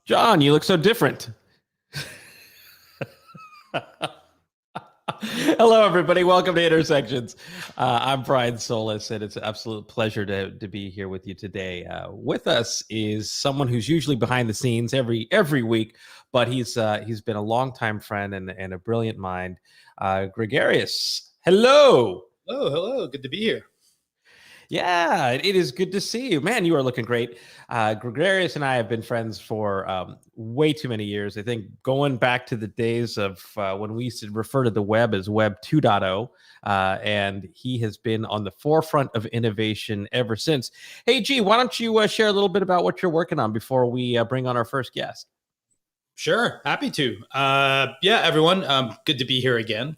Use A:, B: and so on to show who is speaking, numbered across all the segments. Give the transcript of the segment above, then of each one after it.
A: John, you look so different. Hello, everybody. Welcome to Intersections. I'm Brian Solis, and it's an absolute pleasure to be here with you today. With us is someone who's usually behind the scenes every week, but he's been a longtime friend and a brilliant mind. Gregarious, hello.
B: Hello. Good to be here.
A: Yeah, it is good to see you. Man, you are looking great. Gregarious and I have been friends for way too many years. I think going back to the days of when we used to refer to the web as Web 2.0, and he has been on the forefront of innovation ever since. Hey, G, why don't you share a little bit about what you're working on before we bring on our first guest?
B: Sure, happy to. Everyone, good to be here again.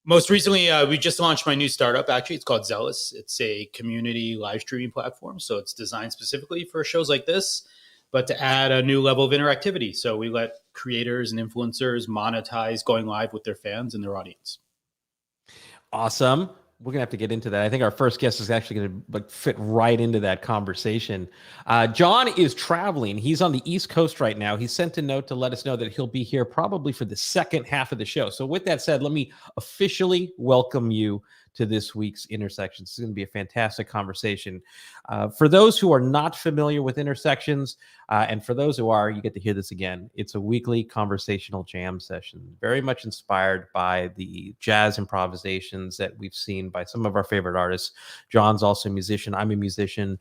B: Most recently, we just launched my new startup. Actually, it's called Zealous. It's a community live streaming platform. So it's designed specifically for shows like this, but to add a new level of interactivity. So we let creators and influencers monetize going live with their fans and their audience.
A: Awesome. We're going to have to get into that. I think our first guest is actually going to fit right into that conversation. John is traveling. He's on the East Coast right now. He sent a note to let us know that he'll be here probably for the second half of the show. So with that said, let me officially welcome you to this week's Intersections. It's going to be a fantastic conversation. For those who are not familiar with Intersections, and for those who are, you get to hear this again. It's a weekly conversational jam session, very much inspired by the jazz improvisations that we've seen by some of our favorite artists. John's also a musician. I'm a musician.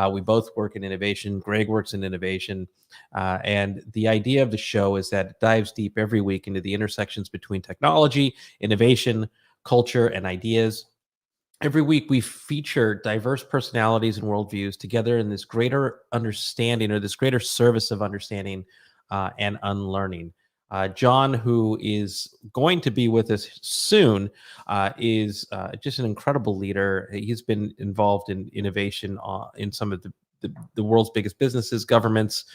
A: We both work in innovation. Greg works in innovation. And the idea of the show is that it dives deep every week into the intersections between technology, innovation, culture, and ideas. Every week, we feature diverse personalities and worldviews together in this greater understanding or this greater service of understanding and unlearning. John, who is going to be with us soon, is just an incredible leader. He's been involved in innovation in some of the world's biggest businesses, governments,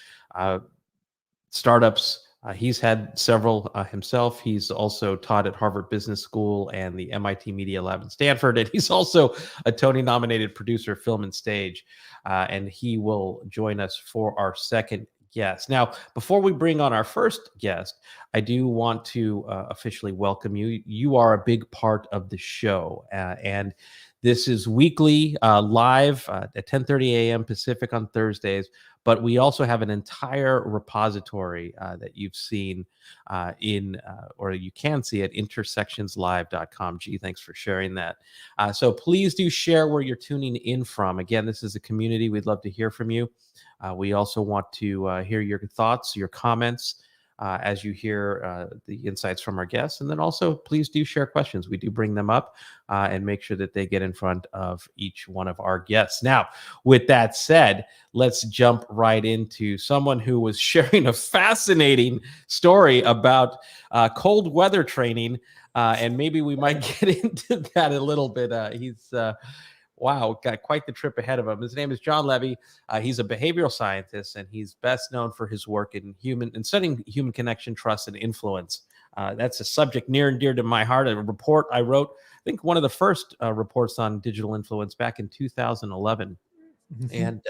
A: startups. He's had several himself. He's also taught at Harvard Business School and the MIT Media Lab in Stanford. And he's also a Tony-nominated producer of film and stage. And he will join us for our second guest. Now, before we bring on our first guest, I do want to officially welcome you. You are a big part of the show. And this is weekly live at 10:30 a.m. Pacific on Thursdays. But we also have an entire repository that you've seen or you can see at intersectionslive.com. Gee, thanks for sharing that. So please do share where you're tuning in from. Again, this is a community. We'd love to hear from you. We also want to hear your thoughts, your comments, as you hear the insights from our guests. And then also, please do share questions. We do bring them up and make sure that they get in front of each one of our guests. Now, with that said, let's jump right into someone who was sharing a fascinating story about cold weather training. And maybe we might get into that a little bit. He's wow, got quite the trip ahead of him. His name is John Levy. He's a behavioral scientist, and he's best known for his work in studying human connection, trust, and influence. That's a subject near and dear to my heart. A report I wrote, I think one of the first reports on digital influence back in 2011, and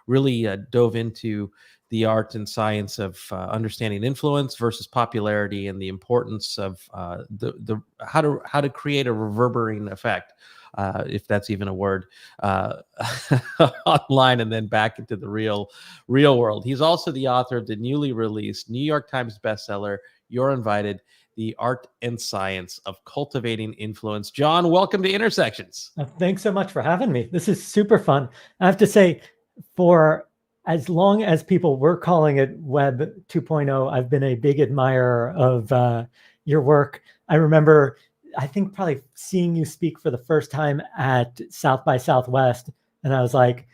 A: really dove into the art and science of understanding influence versus popularity, and the importance of how to create a reverberating effect. If that's even a word, online and then back into the real world. He's also the author of the newly released New York Times bestseller, You're Invited, The Art and Science of Cultivating Influence. John, welcome to Intersections.
C: Thanks so much for having me. This is super fun. I have to say, for as long as people were calling it Web 2.0, I've been a big admirer of your work. I remember, I think probably seeing you speak for the first time at South by Southwest. And I was like,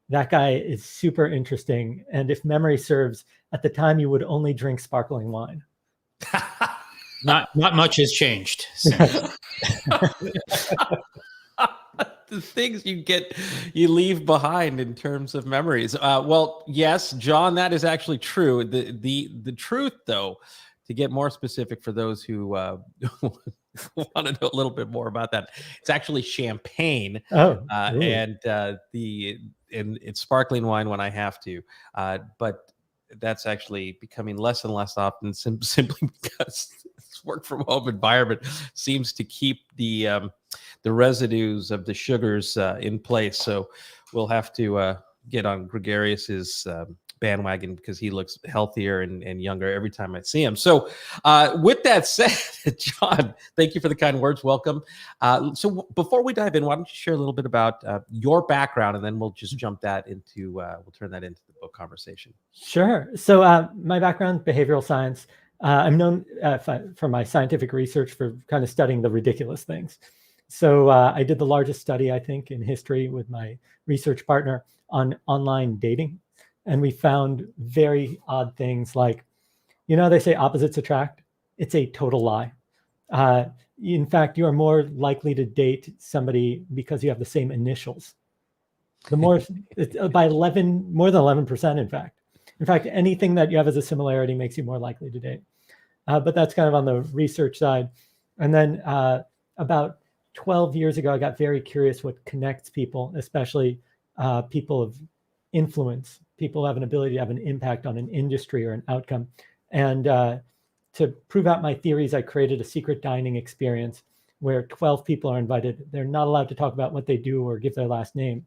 C: that guy is super interesting. And if memory serves, at the time you would only drink sparkling wine.
B: Not much has changed.
A: The things you leave behind in terms of memories. Well, yes, John, that is actually true. The truth, though, to get more specific for those who want to know a little bit more about that, it's actually champagne. And it's sparkling wine when I have to. But that's actually becoming less and less often, simply because this work from home environment seems to keep the residues of the sugars in place. So we'll have to get on Gregarious's bandwagon because he looks healthier and younger every time I see him. So with that said, John, thank you for the kind words. Welcome. So before we dive in, why don't you share a little bit about your background, and then we'll just jump that into, we'll turn that into the book conversation.
C: Sure. So my background, behavioral science. I'm known for my scientific research for kind of studying the ridiculous things. So I did the largest study, I think, in history with my research partner on online dating. And we found very odd things like, they say opposites attract. It's a total lie. In fact, you are more likely to date somebody because you have the same initials. The more, by more than 11%, in fact. In fact, anything that you have as a similarity makes you more likely to date. But that's kind of on the research side. And then about 12 years ago, I got very curious what connects people, especially people of influence, people who have an ability to have an impact on an industry or an outcome. And to prove out my theories, I created a secret dining experience where 12 people are invited. They're not allowed to talk about what they do or give their last name.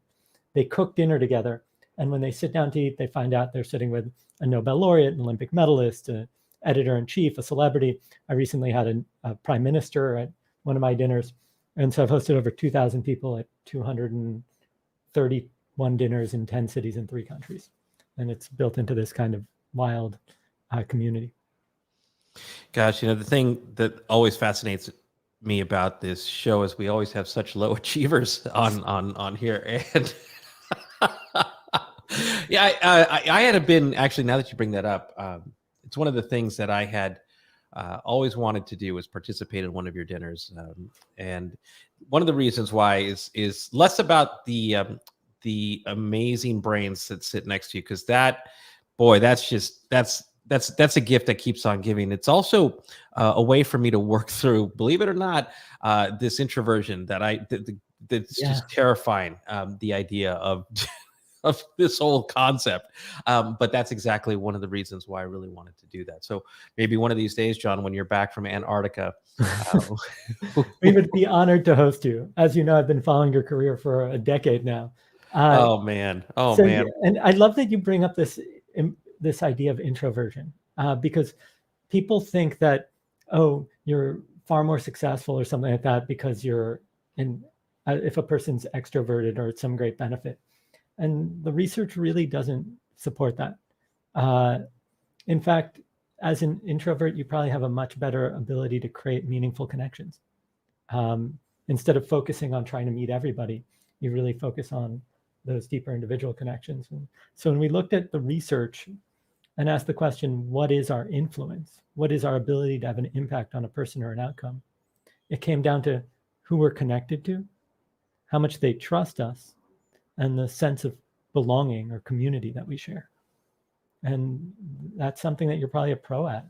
C: They cook dinner together. And when they sit down to eat, they find out they're sitting with a Nobel laureate, an Olympic medalist, an editor-in-chief, a celebrity. I recently had a prime minister at one of my dinners. And so I've hosted over 2,000 people at 231 dinners in 10 cities in 3 countries. And it's built into this kind of wild community.
A: Gosh, the thing that always fascinates me about this show is we always have such low achievers on here. And yeah, I had been, actually, now that you bring that up, it's one of the things that I had always wanted to do was participate in one of your dinners. And one of the reasons why is less about the amazing brains that sit next to you, because that's a gift that keeps on giving. It's also a way for me to work through, believe it or not, this introversion that's just terrifying. The idea of this whole concept. But that's exactly one of the reasons why I really wanted to do that. So maybe one of these days, John, when you're back from Antarctica,
C: we would be honored to host you. As you know, I've been following your career for a decade now.
A: Oh man.
C: And I love that you bring up this idea of introversion, because people think that, you're far more successful or something like that because if a person's extroverted or it's some great benefit. And the research really doesn't support that. In fact, as an introvert, you probably have a much better ability to create meaningful connections. Instead of focusing on trying to meet everybody, you really focus on those deeper individual connections. And so when we looked at the research and asked the question, what is our influence? What is our ability to have an impact on a person or an outcome? It came down to who we're connected to, how much they trust us, and the sense of belonging or community that we share. And that's something that you're probably a pro at.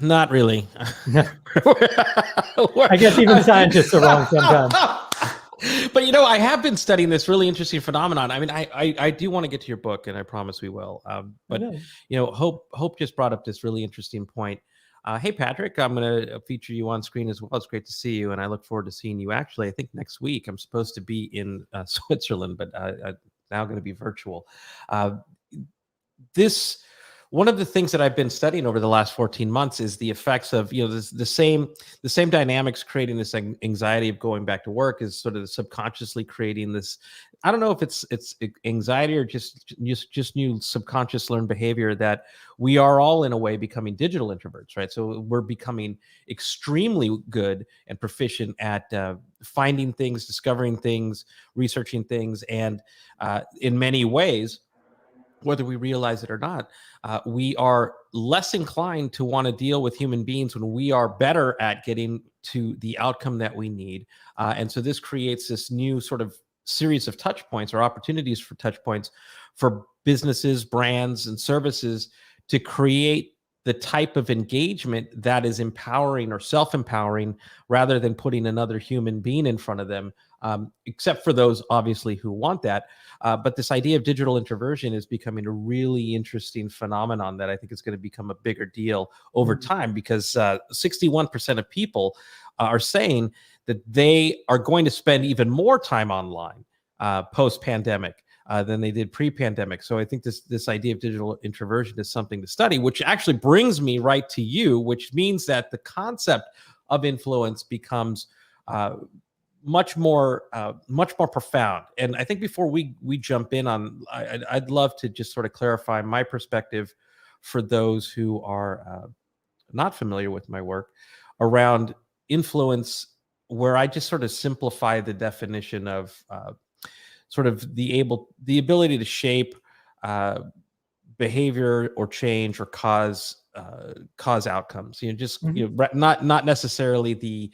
A: Not really.
C: I guess even scientists are wrong sometimes.
A: But I have been studying this really interesting phenomenon. I mean, I do want to get to your book, and I promise we will. But Hope just brought up this really interesting point. Hey, Patrick, I'm going to feature you on screen as well. It's great to see you, and I look forward to seeing you. Actually, I think next week I'm supposed to be in Switzerland, but now going to be virtual. One of the things that I've been studying over the last 14 months is the effects of, the same dynamics creating this anxiety of going back to work is sort of subconsciously creating this. I don't know if it's anxiety or just new subconscious learned behavior that we are all in a way becoming digital introverts, right? So we're becoming extremely good and proficient at finding things, discovering things, researching things, and in many ways, whether we realize it or not, we are less inclined to want to deal with human beings when we are better at getting to the outcome that we need. And so this creates this new sort of series of touch points or opportunities for touch points for businesses, brands, and services to create the type of engagement that is empowering or self-empowering rather than putting another human being in front of them except for those obviously who want that. But this idea of digital introversion is becoming a really interesting phenomenon that I think is going to become a bigger deal over time, because 61% of people are saying that they are going to spend even more time online post-pandemic than they did pre-pandemic. So I think this idea of digital introversion is something to study, which actually brings me right to you, which means that the concept of influence becomes much more profound. And I think before we jump in on, I'd love to just sort of clarify my perspective for those who are not familiar with my work around influence, where I just sort of simplify the definition of sort of the ability to shape behavior or change or cause outcomes. Not necessarily the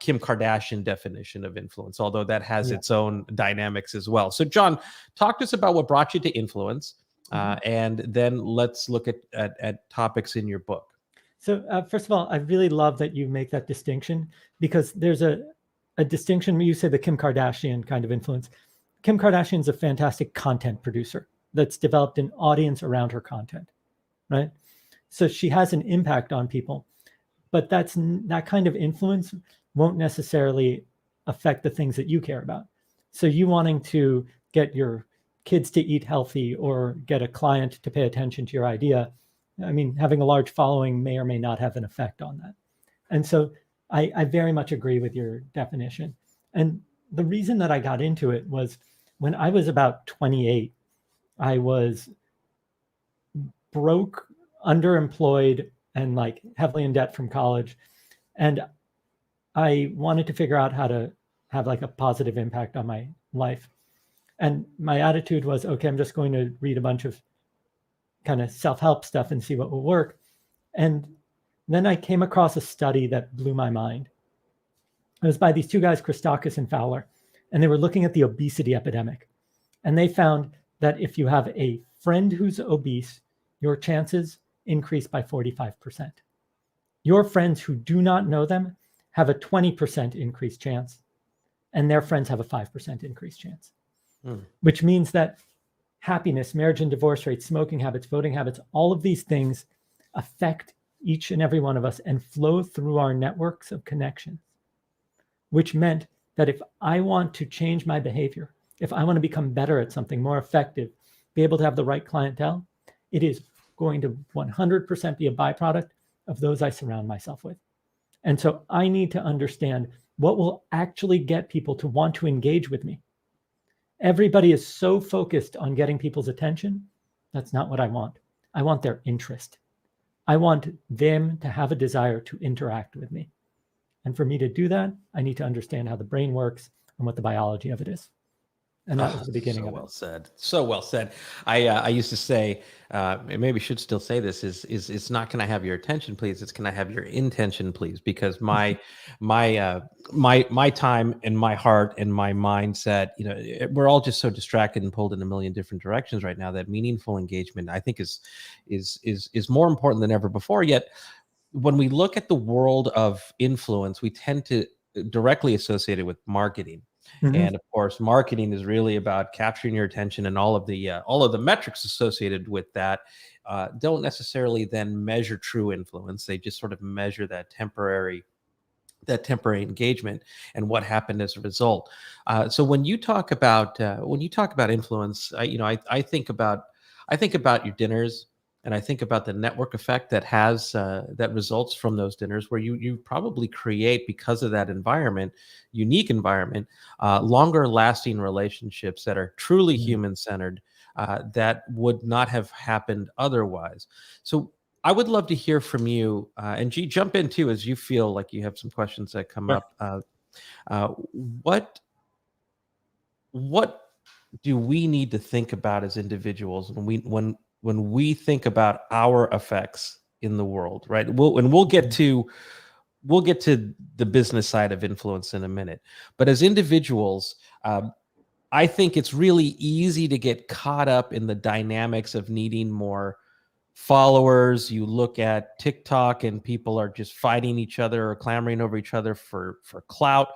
A: Kim Kardashian definition of influence, although that has its own dynamics as well. So John, talk to us about what brought you to influence, and then let's look at topics in your book.
C: So first of all, I really love that you make that distinction, because there's a distinction. You say the Kim Kardashian kind of influence. Kim Kardashian is a fantastic content producer that's developed an audience around her content, right? So she has an impact on people, but that kind of influence won't necessarily affect the things that you care about. So you wanting to get your kids to eat healthy or get a client to pay attention to your idea, I mean, having a large following may or may not have an effect on that. And so I very much agree with your definition. And the reason that I got into it was when I was about 28, I was broke, underemployed, and like heavily in debt from college. And I wanted to figure out how to have like a positive impact on my life. And my attitude was, okay, I'm just going to read a bunch of kind of self-help stuff and see what will work. And then I came across a study that blew my mind. It was by these two guys, Christakis and Fowler, and they were looking at the obesity epidemic. And they found that if you have a friend who's obese, your chances increase by 45%. Your friends who do not know them have a 20% increased chance, and their friends have a 5% increased chance, which means that happiness, marriage and divorce rates, smoking habits, voting habits, all of these things affect each and every one of us and flow through our networks of connections, which meant that if I want to change my behavior, if I want to become better at something, more effective, be able to have the right clientele, it is going to 100% be a byproduct of those I surround myself with. And so I need to understand what will actually get people to want to engage with me. Everybody is so focused on getting people's attention. That's not what I want. I want their interest. I want them to have a desire to interact with me. And for me to do that, I need to understand how the brain works and what the biology of it is. And that was the beginning of it.
A: Well said. So well said. I used to say, maybe should still say this, is it's not can I have your attention, please? It's can I have your intention, please? Because my time and my heart and my mindset, we're all just so distracted and pulled in a million different directions right now that meaningful engagement, I think, is more important than ever before. Yet, when we look at the world of influence, we tend to directly associate it with marketing. And of course, marketing is really about capturing your attention, and all of the metrics associated with that don't necessarily then measure true influence. They just sort of measure that temporary engagement and what happened as a result. So when you talk about influence, I think about your dinners. And I think about the network effect that results from those dinners, where you probably create, because of that environment, unique environment, longer lasting relationships that are truly human centered, that would not have happened otherwise. So I would love to hear from you, and G, jump in too as you feel like you have some questions that come up. What do we need to think about as individuals when we think about our effects in the world, right? We'll get to the business side of influence in a minute, but as individuals, I think it's really easy to get caught up in the dynamics of needing more followers. You look at TikTok and people are just fighting each other or clamoring over each other for clout.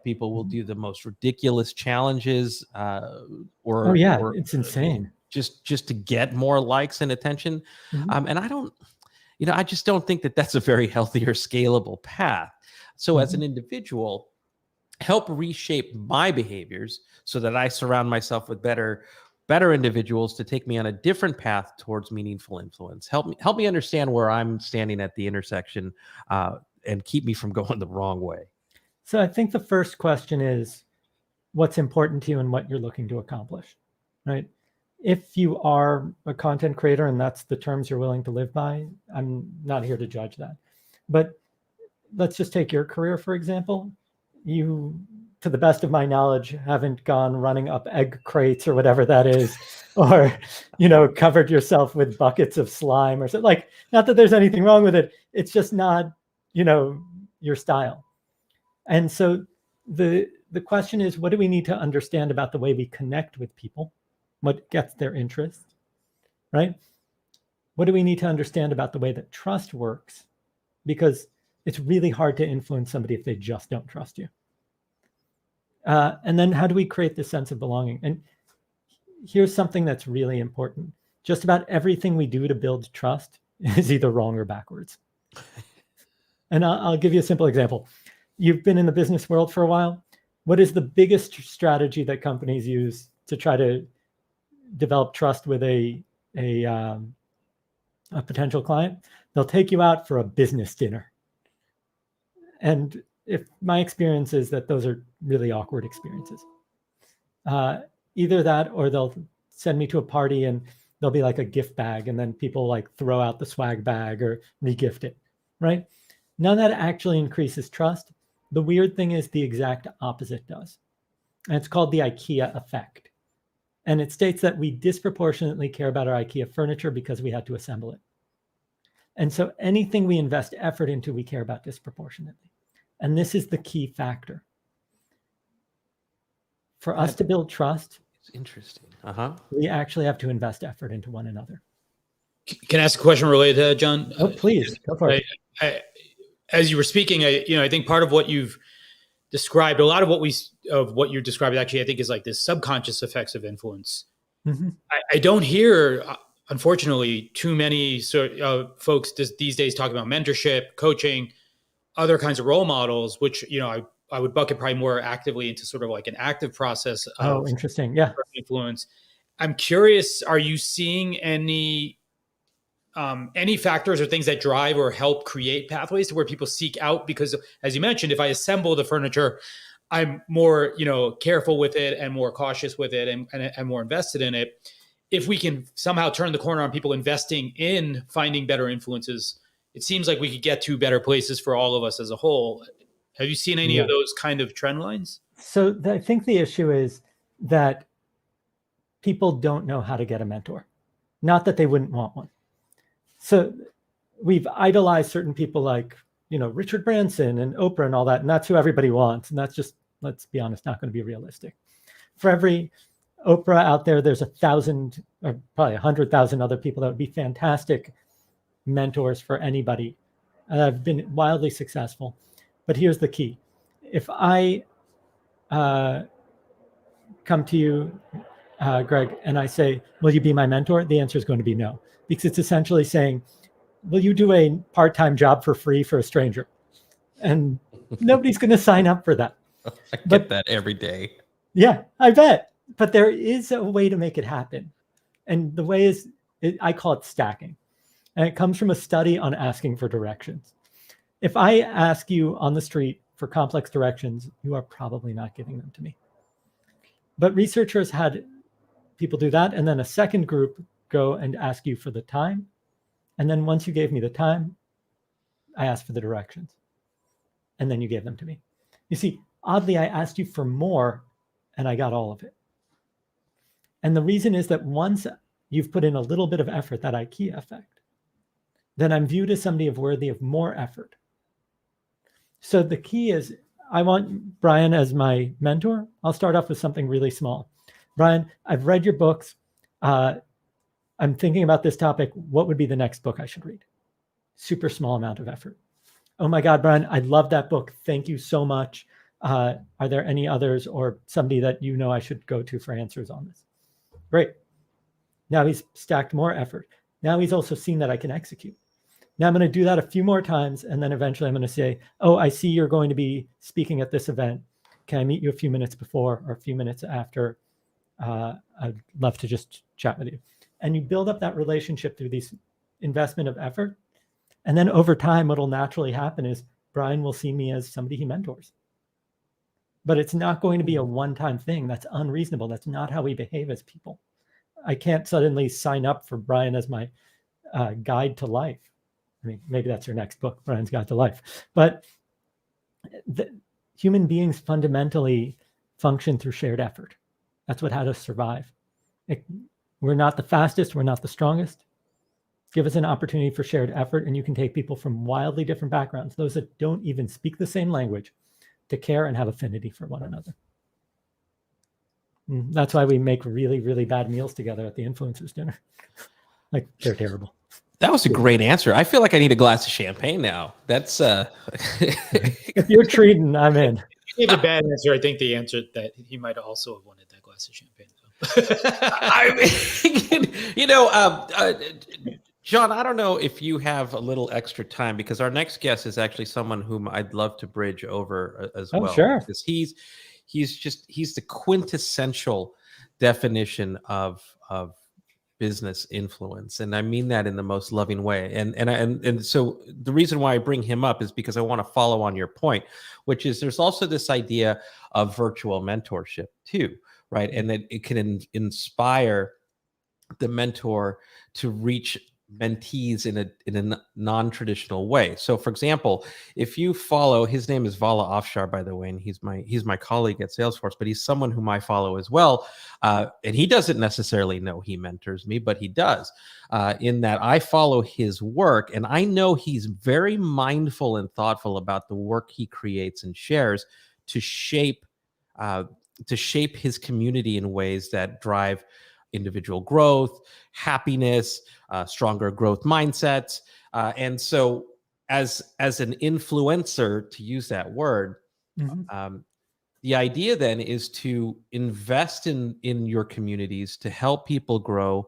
A: People will do the most ridiculous challenges, or
C: Oh yeah,
A: or
C: it's insane.
A: just to get more likes and attention.
C: Mhm.
A: And I don't, I just don't think that that's a very healthy or scalable path. So as an individual, help reshape my behaviors so that I surround myself with better individuals to take me on a different path towards meaningful influence. Help me understand where I'm standing at the intersection, and keep me from going the wrong way.
C: So I think the first question is what's important to you and what you're looking to accomplish, right? If you are a content creator and that's the terms you're willing to live by, I'm not here to judge that. But let's just take your career, for example. You, to the best of my knowledge, haven't gone running up egg crates or whatever that is, or, covered yourself with buckets of slime or something. Like, not that there's anything wrong with it. It's just not, your style. And so the question is, what do we need to understand about the way we connect with people? What gets their interest, right? What do we need to understand about the way that trust works? Because it's really hard to influence somebody if they just don't trust you. And then how do we create this sense of belonging? And here's something that's really important. Just about everything we do to build trust is either wrong or backwards. And I'll give you a simple example. You've been in the business world for a while. What is the biggest strategy that companies use to try to develop trust with a potential client? They'll take you out for a business dinner. And if my experience is that those are really awkward experiences. Either that, or they'll send me to a party and there'll be like a gift bag, and then people like throw out the swag bag or re-gift it, right? None of that actually increases trust. The weird thing is the exact opposite does. And it's called the IKEA effect. And it states that we disproportionately care about our IKEA furniture because we had to assemble it. And so anything we invest effort into, we care about disproportionately. And this is the key factor. For us to build trust,
A: It's interesting.
C: we actually have to invest effort into one another.
B: Can I ask a question related to that, John?
C: Oh, please, go for it.
B: As you were speaking, I think part of what you've described, a lot of what you're describing, actually, I think is like this subconscious effects of influence.
C: Mm-hmm.
B: I don't hear, unfortunately, too many folks these days talking about mentorship, coaching, other kinds of role models, which, I would bucket probably more actively into sort of like an active process of
C: interesting. Yeah.
B: influence. I'm curious, are you seeing any factors or things that drive or help create pathways to where people seek out? Because as you mentioned, if I assemble the furniture, I'm more, careful with it and more cautious with it and more invested in it. If we can somehow turn the corner on people investing in finding better influences, it seems like we could get to better places for all of us as a whole. Have you seen any of those kind of trend lines?
C: So I think the issue is that people don't know how to get a mentor. Not that they wouldn't want one. So we've idolized certain people like, Richard Branson and Oprah and all that, and that's who everybody wants. And that's just, let's be honest, not going to be realistic. For every Oprah out there, there's 1,000 or probably 100,000 other people that would be fantastic mentors for anybody. I've been wildly successful. But here's the key. If I come to you, Greg, and I say, will you be my mentor? The answer is going to be no, because it's essentially saying, will you do a part-time job for free for a stranger? And nobody's going to sign up for that.
A: I get that every day.
C: Yeah, I bet. But there is a way to make it happen. And the way is, I call it stacking. And it comes from a study on asking for directions. If I ask you on the street for complex directions, you are probably not giving them to me. But researchers had people do that, and then a second group go and ask you for the time. And then once you gave me the time, I asked for the directions. And then you gave them to me. You see, oddly, I asked you for more, and I got all of it. And the reason is that once you've put in a little bit of effort, that IKEA effect, then I'm viewed as somebody worthy of more effort. So the key is, I want Brian as my mentor. I'll start off with something really small. Brian, I've read your books. I'm thinking about this topic. What would be the next book I should read? Super small amount of effort. Oh my God, Brian, I love that book. Thank you so much. Are there any others or somebody that you know I should go to for answers on this? Great. Now he's stacked more effort. Now he's also seen that I can execute. Now I'm going to do that a few more times. And then eventually I'm going to say, oh, I see you're going to be speaking at this event. Can I meet you a few minutes before or a few minutes after? I'd love to just chat with you. And you build up that relationship through these investment of effort. And then over time, what will naturally happen is Brian will see me as somebody he mentors. But it's not going to be a one-time thing. That's unreasonable. That's not how we behave as people. I can't suddenly sign up for Brian as my guide to life. I mean, maybe that's your next book, Brian's Guide to Life. But human beings fundamentally function through shared effort. That's what had us survive. We're not the fastest. We're not the strongest. Give us an opportunity for shared effort, and you can take people from wildly different backgrounds, those that don't even speak the same language, to care and have affinity for one another. That's why we make really, really bad meals together at the influencers dinner. Like, they're terrible.
A: That was a great answer. I feel like I need a glass of champagne now. That's
C: if you're treating, I'm in.
B: If you gave a bad answer, I think the answer that he might also have wanted that glass of champagne.
A: I mean, John, I don't know if you have a little extra time, because our next guest is actually someone whom I'd love to bridge over as well.
C: Sure.
A: Because he's the quintessential definition of business influence, and I mean that in the most loving way. And so the reason why I bring him up is because I want to follow on your point, which is there's also this idea of virtual mentorship too, right? And that it can inspire the mentor to reach mentees in a non-traditional way. So for example, if you follow, his name is Vala Afshar, by the way, and he's my colleague at Salesforce, but he's someone whom I follow as well. And he doesn't necessarily know he mentors me, but he does, in that I follow his work, and I know he's very mindful and thoughtful about the work he creates and shares to shape his community in ways that drive individual growth, happiness, stronger growth mindsets. And so as an influencer, to use that word, the idea then is to invest in your communities to help people grow,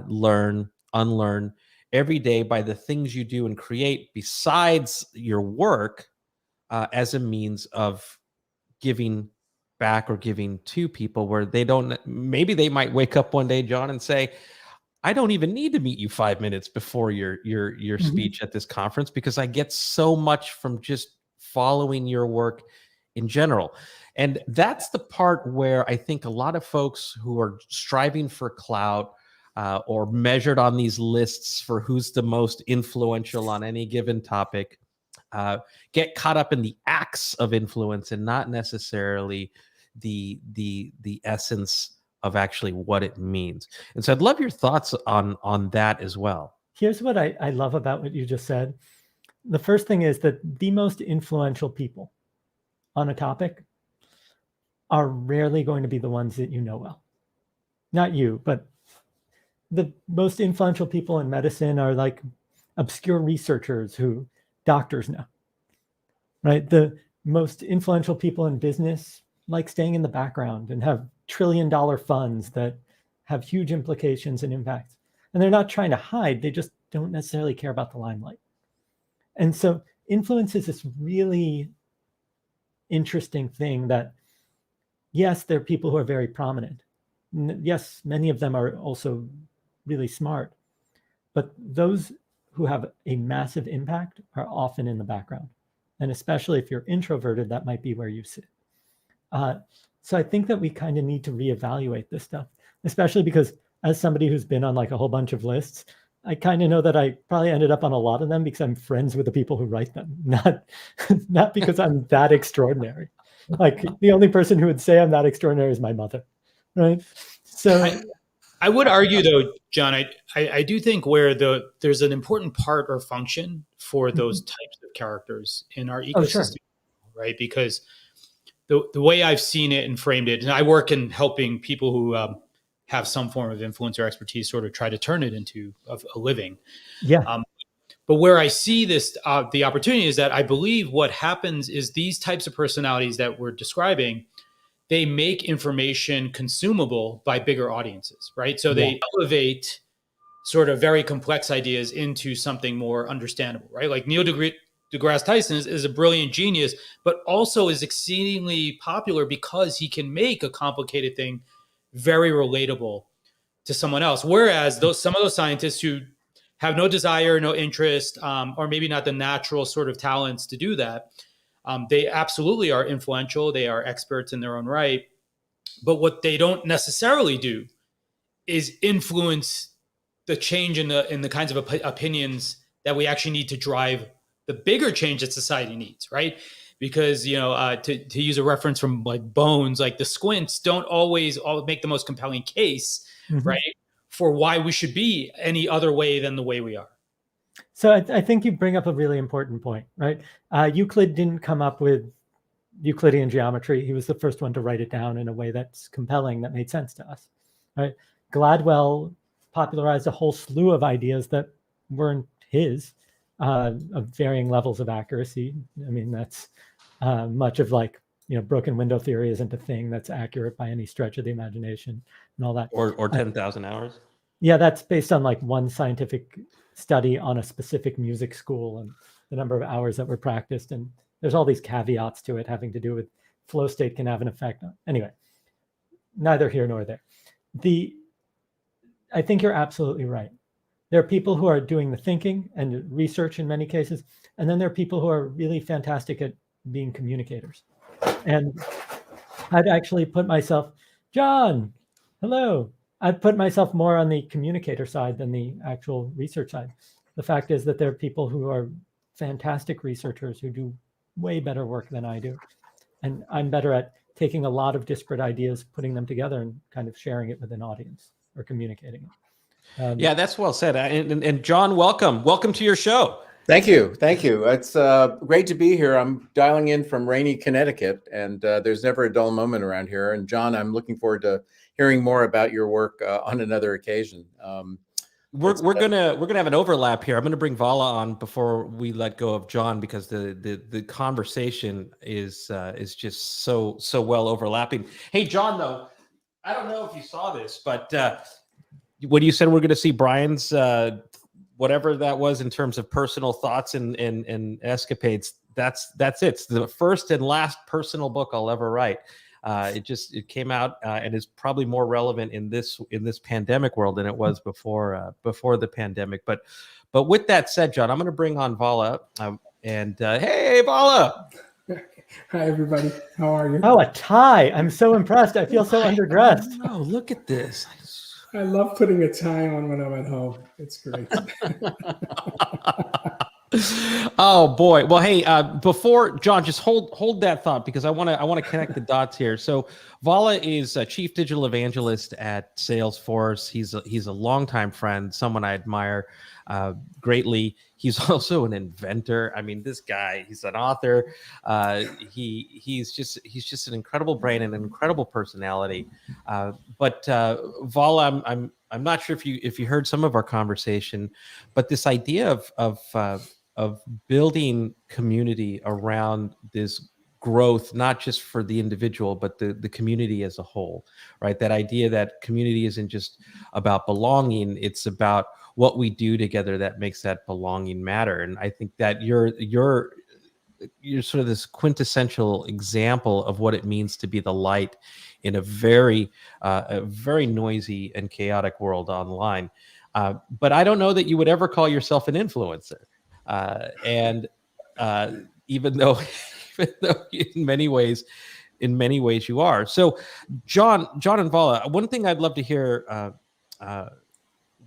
A: learn, unlearn every day by the things you do and create besides your work, as a means of giving back or giving to people, where maybe they might wake up one day, John, and say, I don't even need to meet you 5 minutes before your speech at this conference, because I get so much from just following your work in general. And that's the part where I think a lot of folks who are striving for clout, or measured on these lists for who's the most influential on any given topic, get caught up in the acts of influence and not necessarily the essence of actually what it means. And so I'd love your thoughts on that as well.
C: Here's what I love about what you just said. The first thing is that the most influential people on a topic are rarely going to be the ones that you know well. Not you, but the most influential people in medicine are like obscure researchers who doctors know, right? The most influential people in business like staying in the background and have trillion-dollar funds that have huge implications and impacts. And they're not trying to hide, they just don't necessarily care about the limelight. And so influence is this really interesting thing that, yes, there are people who are very prominent. Yes, many of them are also really smart, but those who have a massive impact are often in the background. And especially if you're introverted, that might be where you sit. So I think that we kind of need to reevaluate this stuff, especially because as somebody who's been on like a whole bunch of lists, I kind of know that I probably ended up on a lot of them because I'm friends with the people who write them, not because I'm that extraordinary. Like the only person who would say I'm that extraordinary is my mother, right? So
B: I would argue though, John, I do think where there's an important part or function for those types of characters in our ecosystem, right? Because the way I've seen it and framed it, and I work in helping people who have some form of influence or expertise sort of try to turn it into a living.
C: Yeah.
B: But where I see this, the opportunity is that I believe what happens is these types of personalities that we're describing, they make information consumable by bigger audiences, right? So they elevate sort of very complex ideas into something more understandable, right? Like Neil deGrasse Tyson is a brilliant genius, but also is exceedingly popular because he can make a complicated thing very relatable to someone else. Whereas some of those scientists who have no desire, no interest, or maybe not the natural sort of talents to do that, they absolutely are influential. They are experts in their own right. But what they don't necessarily do is influence the change in the kinds of opinions that we actually need to drive the bigger change that society needs, right? Because to use a reference from like Bones, like the squints don't always make the most compelling case, right, for why we should be any other way than the way we are.
C: So I think you bring up a really important point, right? Euclid didn't come up with Euclidean geometry. He was the first one to write it down in a way that's compelling, that made sense to us, right? Gladwell popularized a whole slew of ideas that weren't his, of varying levels of accuracy. I mean, that's much of like, broken window theory isn't a thing that's accurate by any stretch of the imagination and all that.
A: Or 10,000 hours.
C: Yeah, that's based on like one scientific study on a specific music school and the number of hours that were practiced. And there's all these caveats to it having to do with flow state can have an effect on. Anyway, neither here nor there. I think you're absolutely right. There are people who are doing the thinking and research in many cases, and then there are people who are really fantastic at being communicators. And I'd actually put myself, John, hello. I'd put myself more on the communicator side than the actual research side. The fact is that there are people who are fantastic researchers who do way better work than I do. And I'm better at taking a lot of disparate ideas, putting them together and kind of sharing it with an audience or communicating it.
A: Yeah, that's well said. And John, welcome to your show.
D: Thank you. It's great to be here. I'm dialing in from rainy Connecticut, and there's never a dull moment around here. And John, I'm looking forward to hearing more about your work on another occasion.
A: We're gonna have an overlap here. I'm gonna bring Vala on before we let go of John, because the conversation is just so well overlapping. Hey, John, though, I don't know if you saw this, but when you said we're going to see Brian's whatever that was in terms of personal thoughts and escapades, that's it. It's the first and last personal book I'll ever write. It came out and is probably more relevant in this pandemic world than it was before the pandemic. But with that said, John, I'm going to bring on Vala. Hey, Vala.
E: Hi, everybody. How are you?
C: Oh, a tie. I'm so impressed. I feel so underdressed.
A: Oh, look at this.
E: I love putting a tie on when I'm at home. It's great.
A: Oh boy. Well, hey, before John, just hold that thought, because I want to connect the dots here. So Vala is a chief digital evangelist at Salesforce. He's a longtime friend, someone I admire greatly. He's also an inventor. I mean, this guy, he's an author. He's just an incredible brain and an incredible personality. But Vala, I'm not sure if you heard some of our conversation, but this idea of building community around this growth, not just for the individual, but the community as a whole, right? That idea that community isn't just about belonging, it's about what we do together that makes that belonging matter. And I think that you're sort of this quintessential example of what it means to be the light in a very noisy and chaotic world online. But I don't know that you would ever call yourself an influencer. Even though in many ways you are. So John and Vala, one thing I'd love to hear,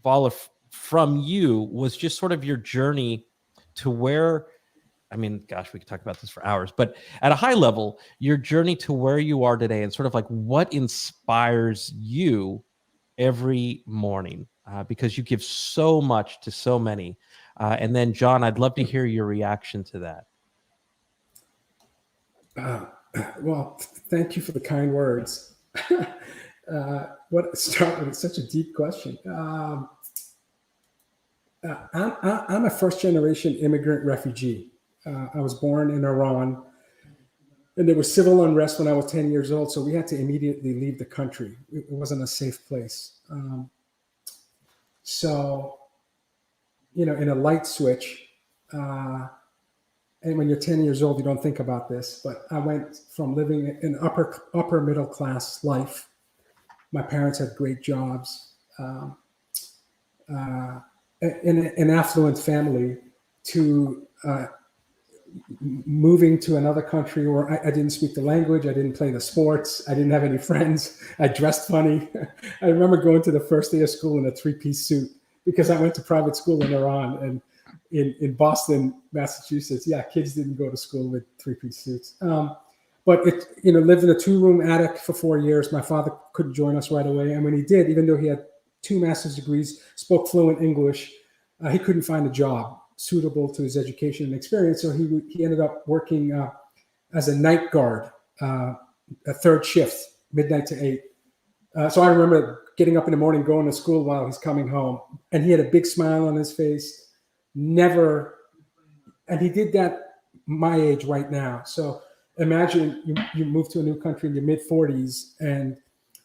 A: Vala, from you was just sort of your journey to where, I mean, gosh, we could talk about this for hours, but at a high level, your journey to where you are today and sort of like what inspires you every morning, because you give so much to so many. And then John, I'd love to hear your reaction to that.
E: Well, thank you for the kind words. What start with such a deep question? I'm a first generation immigrant refugee. I was born in Iran, and there was civil unrest when I was 10 years old. So we had to immediately leave the country. It wasn't a safe place. So, in a light switch, and when you're 10 years old, you don't think about this, but I went from living an upper middle class life. My parents had great jobs, in an affluent family, to moving to another country where I didn't speak the language, I didn't play the sports, I didn't have any friends, I dressed funny. I remember going to the first day of school in a three-piece suit because I went to private school in Iran, and in Boston, Massachusetts, kids didn't go to school with three-piece suits. But lived in a two-room attic for 4 years. My father couldn't join us right away, and when he did, even though he had 2 master's degrees, spoke fluent English, he couldn't find a job suitable to his education and experience. So he ended up working as a night guard, a third shift, midnight to 8. So I remember getting up in the morning, going to school while he's coming home, and he had a big smile on his face. Never, and he did that my age right now. So imagine you move to a new country in your mid 40s, and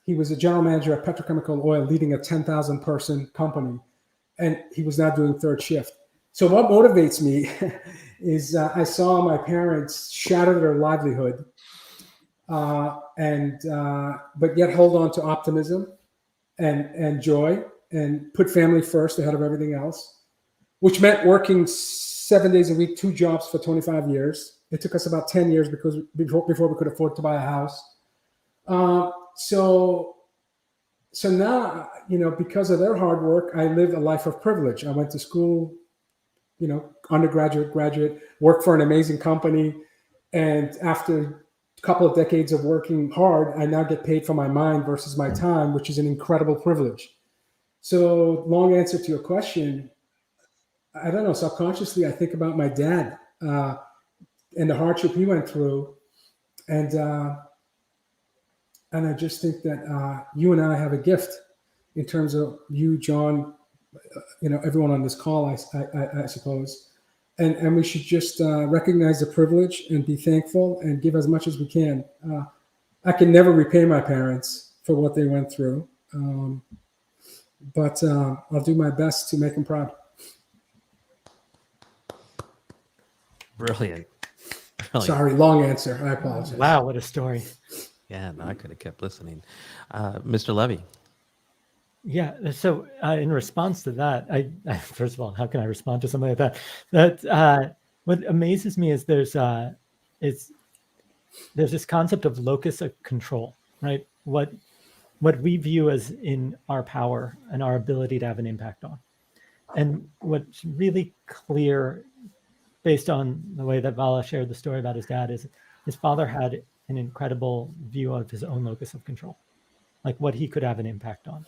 E: he was a general manager at Petrochemical Oil, leading a 10,000 person company, and he was now doing third shift. So what motivates me is I saw my parents shatter their livelihood, but yet hold on to optimism and joy, and put family first ahead of everything else, which meant working 7 days a week, 2 jobs for 25 years. It took us about 10 years before we could afford to buy a house. So now, because of their hard work, I live a life of privilege. I went to school, undergraduate, graduate, worked for an amazing company. And after a couple of decades of working hard, I now get paid for my mind versus my time, which is an incredible privilege. So, long answer to your question, I don't know, subconsciously, I think about my dad and the hardship he went through. And I just think that you and I have a gift in terms of you, John, everyone on this call, I suppose. And we should just recognize the privilege and be thankful and give as much as we can. I can never repay my parents for what they went through, but I'll do my best to make them proud.
A: Brilliant.
E: Sorry, long answer. I apologize.
C: Wow, what a story.
A: Yeah, no, I could have kept listening. Mr. Levy.
C: Yeah. So in response to that, I first of all, how can I respond to something like that? That what amazes me is there's this concept of locus of control, right? What we view as in our power and our ability to have an impact on. And what's really clear, based on the way that Vala shared the story about his dad, is his father had an incredible view of his own locus of control, like what he could have an impact on.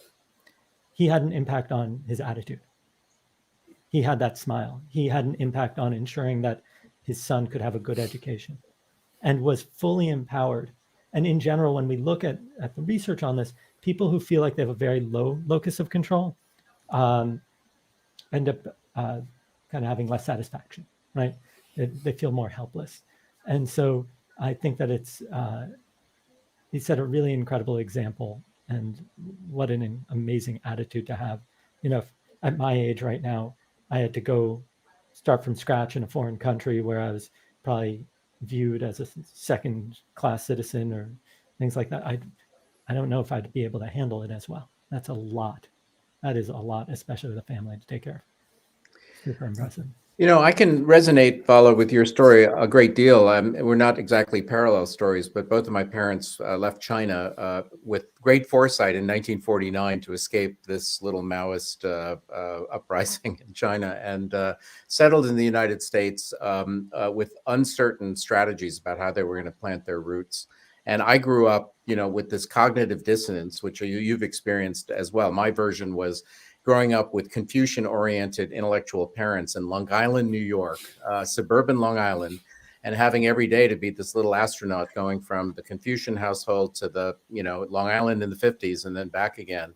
C: He had an impact on his attitude. He had that smile. He had an impact on ensuring that his son could have a good education, and was fully empowered. And in general, when we look at the research on this, people who feel like they have a very low locus of control end up kind of having less satisfaction, right? They feel more helpless. And so I think that he set a really incredible example, and what an amazing attitude to have. At my age right now, I had to go start from scratch in a foreign country where I was probably viewed as a second-class citizen or things like that. I don't know if I'd be able to handle it as well. That's a lot. That is a lot, especially with a family to take care of. Super impressive.
D: I can resonate, Vala, with your story a great deal. We're not exactly parallel stories, but both of my parents left China with great foresight in 1949 to escape this little Maoist uprising in China, and settled in the United States with uncertain strategies about how they were going to plant their roots. And I grew up, with this cognitive dissonance, which you've experienced as well. My version was growing up with Confucian-oriented intellectual parents in Long Island, New York, suburban Long Island, and having every day to be this little astronaut going from the Confucian household to the, Long Island in the 50s and then back again.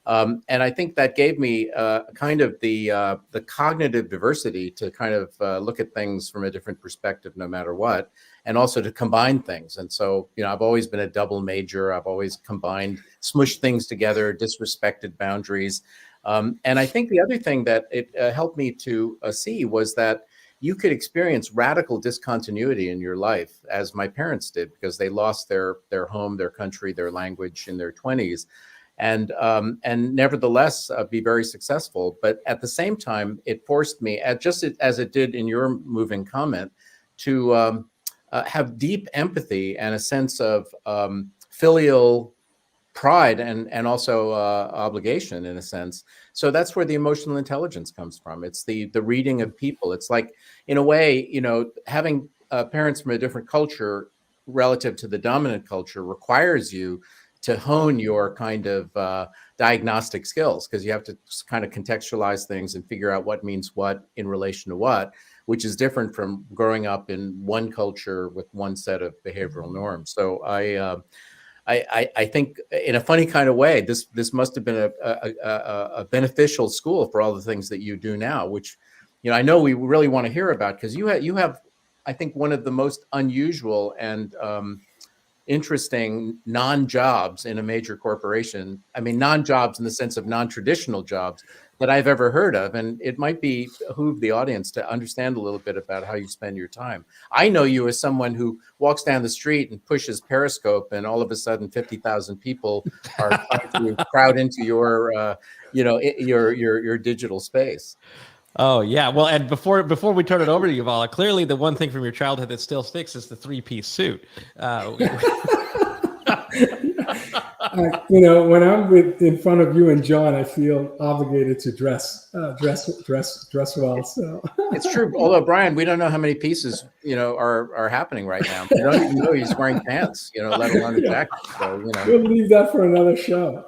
D: And I think that gave me kind of the cognitive diversity to kind of look at things from a different perspective, no matter what, and also to combine things. And so, I've always been a double major. I've always combined, smushed things together, disrespected boundaries. And I think the other thing that it helped me to see was that you could experience radical discontinuity in your life, as my parents did, because they lost their home, their country, their language in their 20s. And nevertheless be very successful. But at the same time, it forced me, just as it did in your moving comment, to have deep empathy and a sense of filial pride and also obligation, in a sense. So that's where the emotional intelligence comes from. It's the reading of people. It's like, in a way, having parents from a different culture relative to the dominant culture requires you to hone your kind of diagnostic skills, because you have to kind of contextualize things and figure out what means what in relation to what, which is different from growing up in one culture with one set of behavioral norms. So I think, in a funny kind of way, this must have been a beneficial school for all the things that you do now, which, I know we really want to hear about, because you have, I think, one of the most unusual and interesting non-jobs in a major corporation. I mean, non-jobs in the sense of non-traditional jobs that I've ever heard of. And it might behoove the audience to understand a little bit about how you spend your time. I know you as someone who walks down the street and pushes Periscope, and all of a sudden 50,000 people are trying to crowd into your, your digital space.
A: Oh yeah, well, and before we turn it over to you, Vala, clearly the one thing from your childhood that still sticks is the three-piece suit.
E: When I'm in front of you and John, I feel obligated to dress well. So
D: it's true. Although, Brian, we don't know how many pieces are happening right now. We don't even know he's wearing pants, let alone a jacket. So
E: we'll leave that for another show.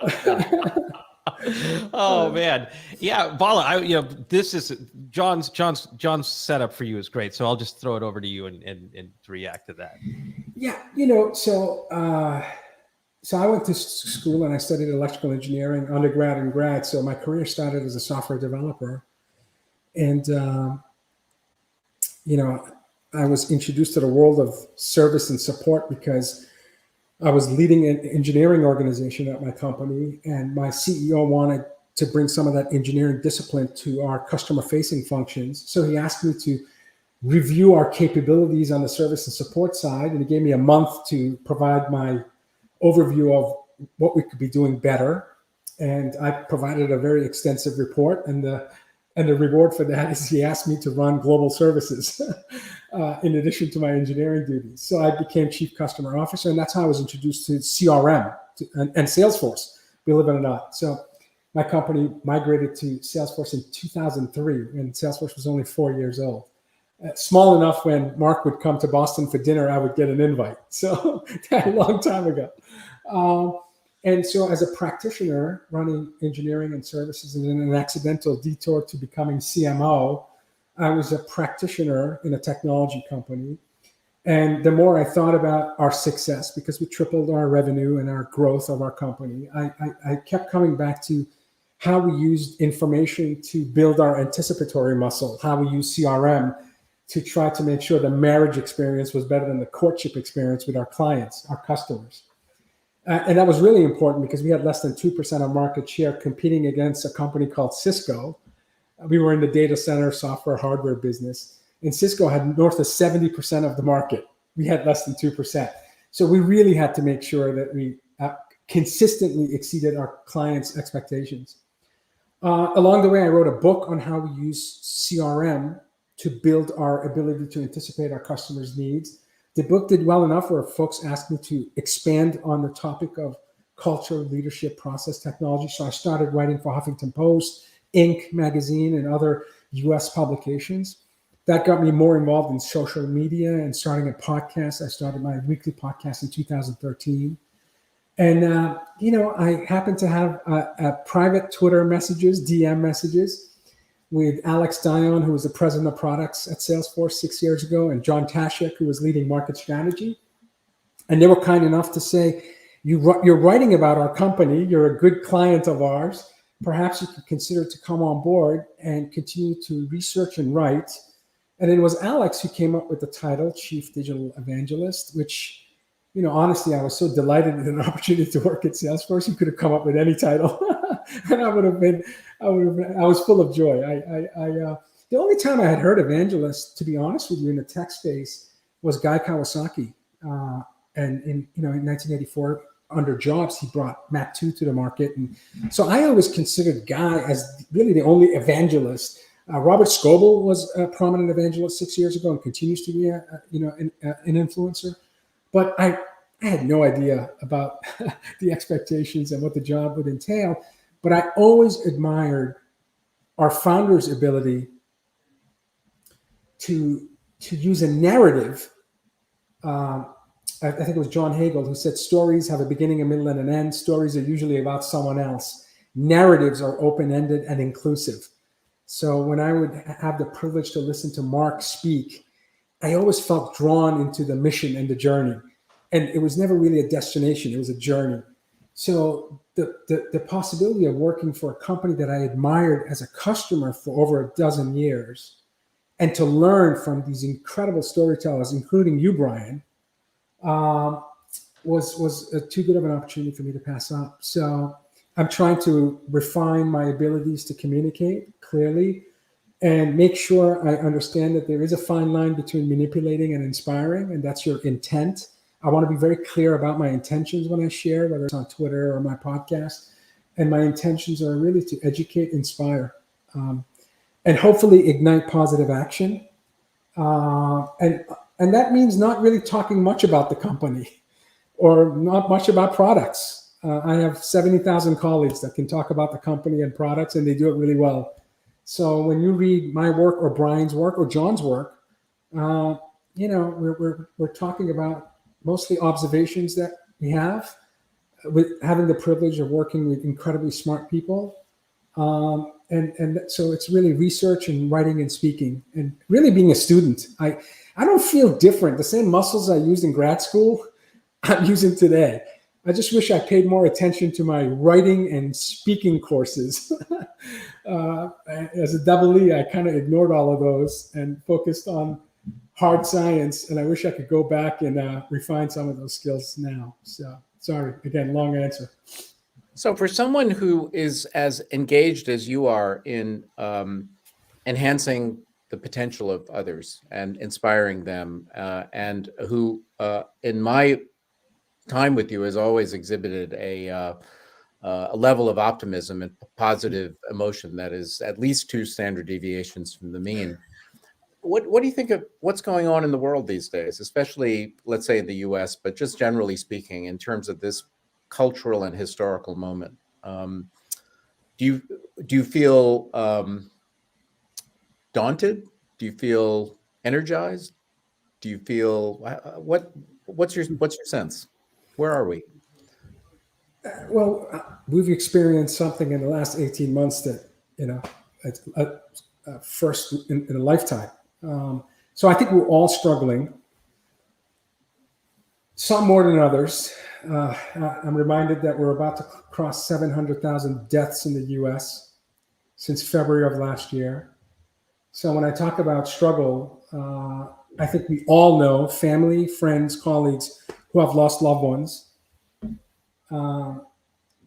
A: Oh man, yeah, Vala. This is John's setup for you is great. So I'll just throw it over to you and to react to that.
E: Yeah, so I went to school and I studied electrical engineering, undergrad and grad. So my career started as a software developer, and I was introduced to the world of service and support because I was leading an engineering organization at my company, and my CEO wanted to bring some of that engineering discipline to our customer-facing functions. So he asked me to review our capabilities on the service and support side, and he gave me a month to provide my overview of what we could be doing better. And I provided a very extensive report, and the reward for that is he asked me to run global services in addition to my engineering duties. So I became chief customer officer, and that's how I was introduced to CRM and Salesforce, believe it or not. So my company migrated to Salesforce in 2003, when Salesforce was only 4 years old. Small enough when Mark would come to Boston for dinner, I would get an invite. So a long time ago. And so as a practitioner running engineering and services, and in an accidental detour to becoming CMO, I was a practitioner in a technology company. And the more I thought about our success, because we tripled our revenue and our growth of our company, I kept coming back to how we used information to build our anticipatory muscle, how we use CRM to try to make sure the marriage experience was better than the courtship experience with our clients, our customers. And that was really important because we had less than 2% of market share competing against a company called Cisco. We were in the data center software hardware business, and Cisco had north of 70% of the market. We had less than 2%. So we really had to make sure that we consistently exceeded our clients' expectations. Along the way, I wrote a book on how we use CRM to build our ability to anticipate our customers' needs. The book did well enough where folks asked me to expand on the topic of culture, leadership, process, technology. So I started writing for Huffington Post, Inc. magazine, and other US publications. That got me more involved in social media and starting a podcast. I started my weekly podcast in 2013. And, I happened to have a private Twitter messages, DM messages, with Alex Dion, who was the president of products at Salesforce 6 years ago, and John Tashik, who was leading market strategy. And they were kind enough to say, You're writing about our company. You're a good client of ours. Perhaps you could consider to come on board and continue to research and write. And it was Alex who came up with the title Chief Digital Evangelist, which, honestly, I was so delighted with an opportunity to work at Salesforce. You could have come up with any title, and I was full of joy. The only time I had heard evangelist, to be honest with you, in the tech space was Guy Kawasaki. And in 1984, under Jobs, he brought Mac 2 to the market. And so I always considered Guy as really the only evangelist. Robert Scoble was a prominent evangelist 6 years ago and continues to be an influencer. But I had no idea about the expectations and what the job would entail. But I always admired our founder's ability to use a narrative. I think it was John Hagel who said stories have a beginning, a middle, and an end. Stories are usually about someone else. Narratives are open-ended and inclusive. So when I would have the privilege to listen to Mark speak, I always felt drawn into the mission and the journey. And it was never really a destination. It was a journey. So the possibility of working for a company that I admired as a customer for over a dozen years and to learn from these incredible storytellers, including you, Brian, was too good of an opportunity for me to pass up. So I'm trying to refine my abilities to communicate clearly and make sure I understand that there is a fine line between manipulating and inspiring, and that's your intent. I want to be very clear about my intentions when I share, whether it's on Twitter or my podcast. And my intentions are really to educate, inspire, and hopefully ignite positive action. And that means not really talking much about the company or not much about products. I have 70,000 colleagues that can talk about the company and products, and they do it really well. So when you read my work or Brian's work or John's work, we're talking about mostly observations that we have with having the privilege of working with incredibly smart people. And so it's really research and writing and speaking and really being a student. I don't feel different. The same muscles I used in grad school, I'm using today. I just wish I paid more attention to my writing and speaking courses. As a double E, I kind of ignored all of those and focused on hard science. And I wish I could go back and refine some of those skills now. So sorry, again, long answer.
D: So for someone who is as engaged as you are in enhancing the potential of others and inspiring them, and who in my time with you has always exhibited a level of optimism and positive emotion that is at least 2 standard deviations from the mean. What do you think of what's going on in the world these days, especially, let's say, in the US, but just generally speaking, in terms of this cultural and historical moment? Do you feel daunted? Do you feel energized? Do you feel what's your sense? Where are we?
E: Well, we've experienced something in the last 18 months that it's a first in a lifetime. So I think we're all struggling, some more than others. I'm reminded that we're about to cross 700,000 deaths in the US since February of last year. So when I talk about struggle, I think we all know family, friends, colleagues who have lost loved ones.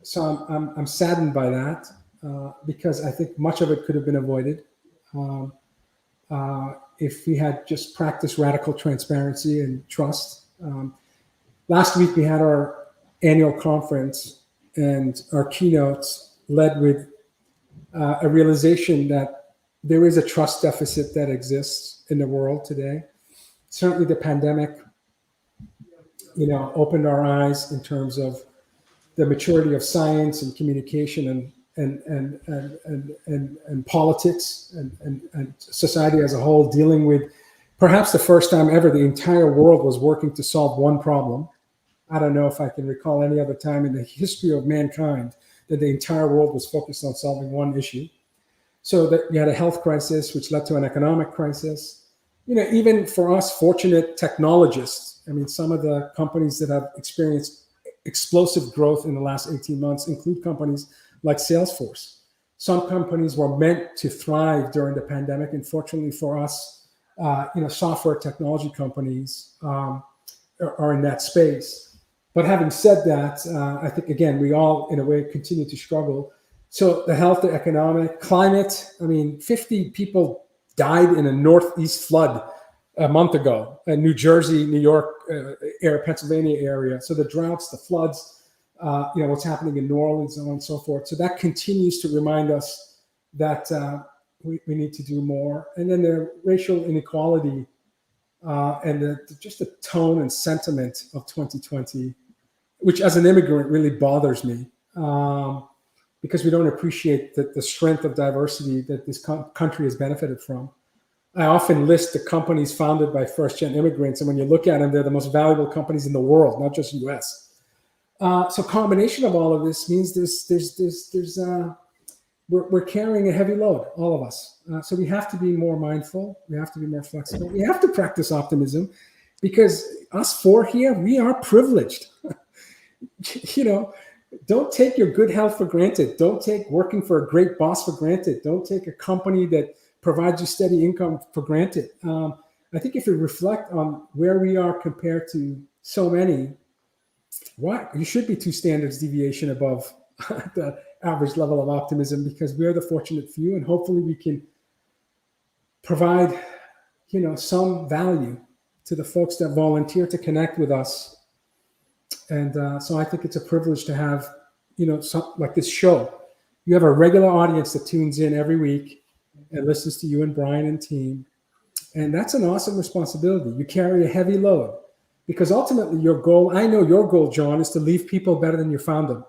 E: So I'm saddened by that because I think much of it could have been avoided if we had just practiced radical transparency and trust. Last week, we had our annual conference, and our keynotes led with a realization that there is a trust deficit that exists in the world today. Certainly, the pandemic, opened our eyes in terms of the maturity of science and communication and politics and society as a whole, dealing with perhaps the first time ever the entire world was working to solve one problem. I don't know if I can recall any other time in the history of mankind that the entire world was focused on solving one issue. So that you had a health crisis, which led to an economic crisis. Even for us fortunate technologists, I mean, some of the companies that have experienced explosive growth in the last 18 months include companies like Salesforce. Some companies were meant to thrive during the pandemic. And fortunately for us, software technology companies are in that space. But having said that, I think, again, we all, in a way, continue to struggle. So the health, the economic, climate, 50 people died in a northeast flood a month ago in New Jersey, New York, Pennsylvania area. So the droughts, the floods, what's happening in New Orleans, and so on and so forth. So that continues to remind us that we need to do more. And then the racial inequality and just the tone and sentiment of 2020, which as an immigrant really bothers me, because we don't appreciate the strength of diversity that this country has benefited from. I often list the companies founded by first-gen immigrants, and when you look at them, they're the most valuable companies in the world, not just U.S. So combination of all of this means we're carrying a heavy load, all of us. So we have to be more mindful. We have to be more flexible. We have to practice optimism, because us four here, we are privileged. Don't take your good health for granted. Don't take working for a great boss for granted. Don't take a company that provides you steady income for granted. I think if you reflect on where we are compared to so many, you should be 2 standards deviation above the average level of optimism, because we're the fortunate few, and hopefully we can provide, some value to the folks that volunteer to connect with us. And so I think it's a privilege to have, like this show. You have a regular audience that tunes in every week and listens to you and Brian and team. And that's an awesome responsibility. You carry a heavy load, because ultimately your goal, I know your goal, John, is to leave people better than you found them,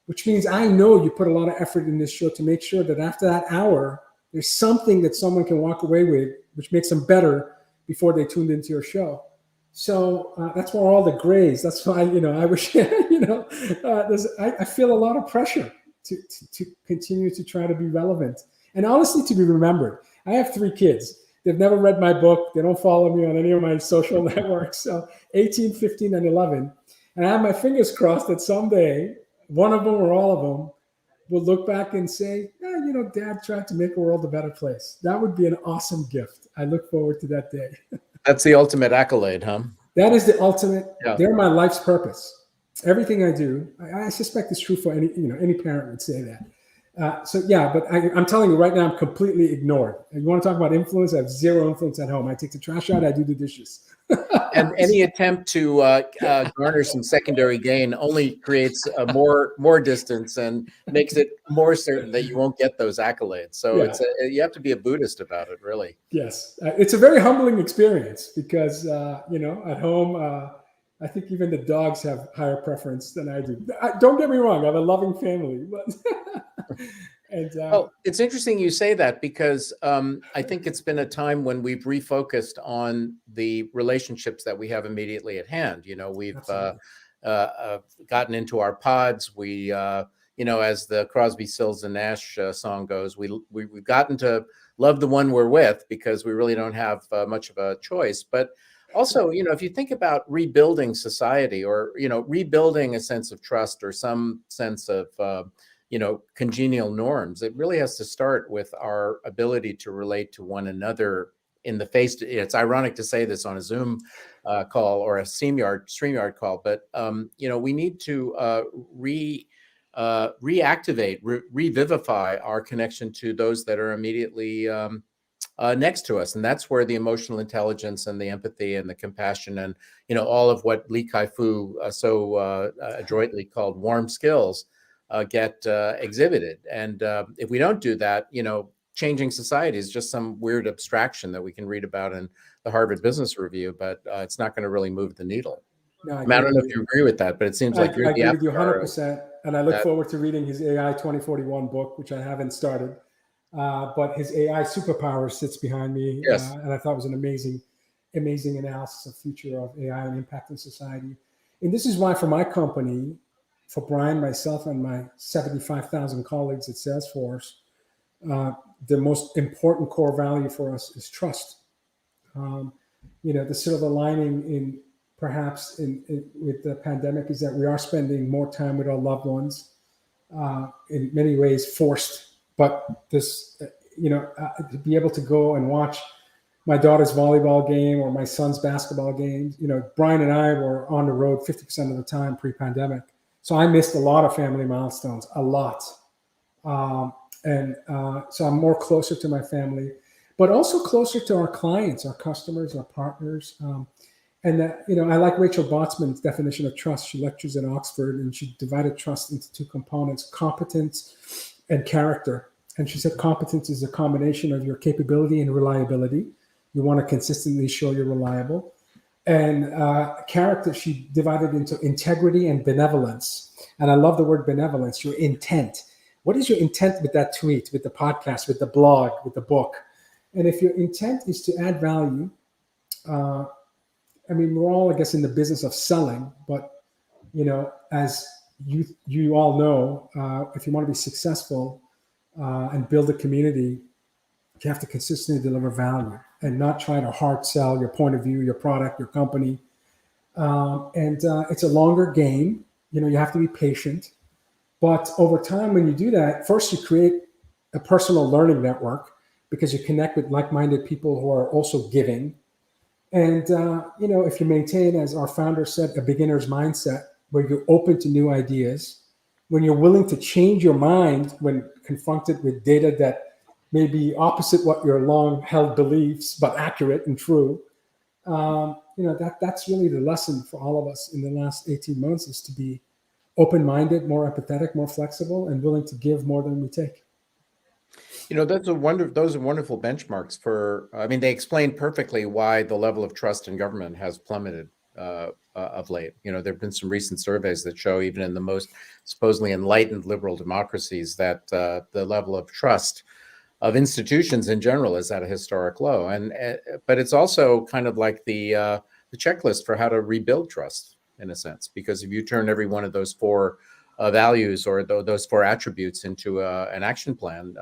E: which means I know you put a lot of effort in this show to make sure that after that hour, there's something that someone can walk away with, which makes them better before they tuned into your show. So that's why all the grays, that's why, I wish, I feel a lot of pressure to continue to try to be relevant and honestly to be remembered. I have 3 kids. They've never read my book. They don't follow me on any of my social networks. So 18, 15, and 11. And I have my fingers crossed that someday one of them or all of them will look back and say, Dad tried to make the world a better place. That would be an awesome gift. I look forward to that day.
D: That's the ultimate accolade, huh?
E: That is the ultimate.
D: Yeah.
E: They're my life's purpose. Everything I do, I suspect it's true for any parent would say that. But I'm telling you right now, I'm completely ignored. And you want to talk about influence? I have 0 influence at home. I take the trash out. I do the dishes.
D: And any attempt to garner some secondary gain only creates more distance and makes it more certain that you won't get those accolades. So you have to be a Buddhist about it, really.
E: Yes, it's a very humbling experience, because at home, I think even the dogs have higher preference than I do. Don't get me wrong; I have a loving family, but.
D: Well, it's interesting you say that, because I think it's been a time when we've refocused on the relationships that we have immediately at hand. We've gotten into our pods. We, as the Crosby, Stills and Nash song goes, we've gotten to love the one we're with, because we really don't have much of a choice. But also, if you think about rebuilding society, or rebuilding a sense of trust or some sense of congenial norms, it really has to start with our ability to relate to one another in the face. It's ironic to say this on a Zoom call or a StreamYard call, but we need to reactivate, revivify our connection to those that are immediately next to us. And that's where the emotional intelligence and the empathy and the compassion and, all of what Lee Kai-Fu so adroitly called warm skills get exhibited. And if we don't do that, changing society is just some weird abstraction that we can read about in the Harvard Business Review, but it's not going to really move the needle.
E: No,
D: I don't know if you agree with that, but it seems like you're
E: I
D: the
E: agree with you
D: Afshar
E: 100%. And I look forward to reading his AI 2041 book, which I haven't started. But his AI superpower sits behind me.
D: Yes.
E: And I thought it was an amazing analysis of future of AI and impact on society. And this is why, for my company, for Brian, myself, and my 75,000 colleagues at Salesforce, the most important core value for us is trust. The silver lining in perhaps with the pandemic is that we are spending more time with our loved ones, in many ways forced. But this, to be able to go and watch my daughter's volleyball game or my son's basketball games. Brian and I were on the road 50% of the time pre-pandemic. So I missed a lot of family milestones, a lot. So I'm more closer to my family, but also closer to our clients, our customers, our partners. I like Rachel Botsman's definition of trust. She lectures at Oxford, and she divided trust into two components: competence and character. And she said competence is a combination of your capability and reliability. You want to consistently show you're reliable. And character, she divided into integrity and benevolence. And I love the word benevolence, your intent. What is your intent with that tweet, with the podcast, with the blog, with the book? And if your intent is to add value, we're all, I guess, in the business of selling, but, as you all know, if you want to be successful and build a community, you have to consistently deliver value and not try to hard sell your point of view, your product, your company. It's a longer game. You have to be patient. But over time, when you do that, first you create a personal learning network because you connect with like-minded people who are also giving. And, if you maintain, as our founder said, a beginner's mindset where you're open to new ideas, when you're willing to change your mind when confronted with data that may be opposite what your long-held beliefs, but accurate and true, that's really the lesson for all of us in the last 18 months, is to be open-minded, more empathetic, more flexible, and willing to give more than we take.
D: Those are wonderful benchmarks for, they explain perfectly why the level of trust in government has plummeted of late. There have been some recent surveys that show, even in the most supposedly enlightened liberal democracies, that the level of trust of institutions in general is at a historic low. But it's also kind of like the checklist for how to rebuild trust, in a sense, because if you turn every one of those four values or those four attributes into an action plan,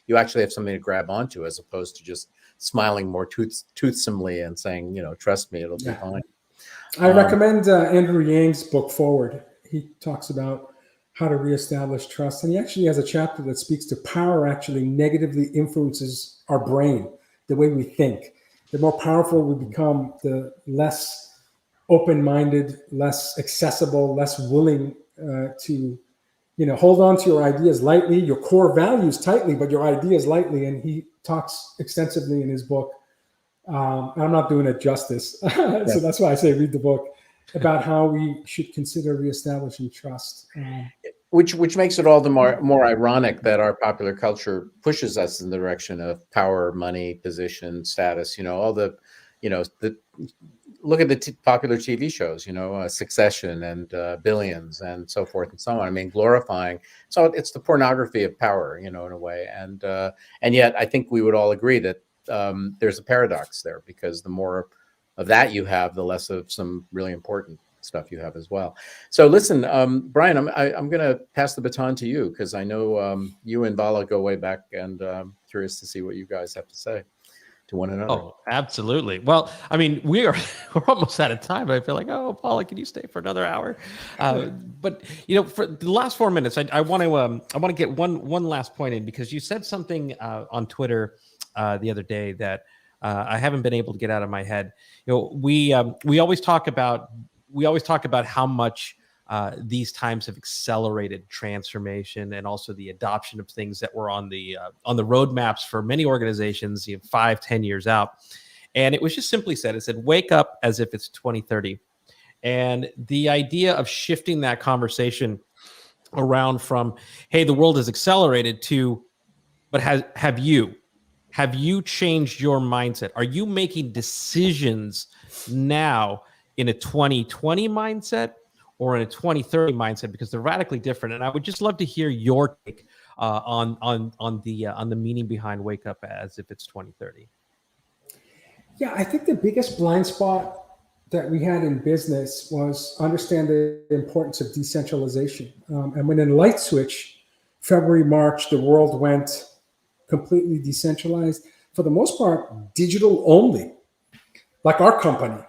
D: you actually have something to grab onto, as opposed to just smiling more toothsomely and saying, trust me, it'll be fine.
E: I recommend Andrew Yang's book, Forward. He talks about how to reestablish trust. And he actually has a chapter that speaks to power actually negatively influences our brain, the way we think. The more powerful we become, the less open-minded, less accessible, less willing to, hold on to your ideas lightly, your core values tightly, but your ideas lightly. And he talks extensively in his book. I'm not doing it justice. So that's why I say read the book, about how we should consider reestablishing trust.
D: Which makes it all the more ironic that our popular culture pushes us in the direction of power, money, position, status. Look at the popular TV shows, Succession and Billions and so forth and so on. Glorifying. So it's the pornography of power, in a way. And yet I think we would all agree that there's a paradox there, because the more of that you have, the less of some really important stuff you have as well. So listen, Brian, I'm going to pass the baton to you, because I know you and Vala go way back, and curious to see what you guys have to say to one another.
A: Oh, absolutely. Well, we're almost out of time. I feel like, Vala, can you stay for another hour? But for the last 4 minutes, I want to get one last point in, because you said something on Twitter the other day that I haven't been able to get out of my head. We always talk about how much these times have accelerated transformation, and also the adoption of things that were on the roadmaps for many organizations, 5-10 years out. And it was just simply said, it said, wake up as if it's 2030. And the idea of shifting that conversation around from, hey, the world has accelerated, to, but have you changed your mindset? Are you making decisions now in a 2020 mindset or in a 2030 mindset? Because they're radically different. And I would just love to hear your take on the meaning behind wake up as if it's 2030.
E: Yeah, I think the biggest blind spot that we had in business was understand the importance of decentralization. And when in Light Switch, February, March, the world went completely decentralized, for the most part, digital only, like our company.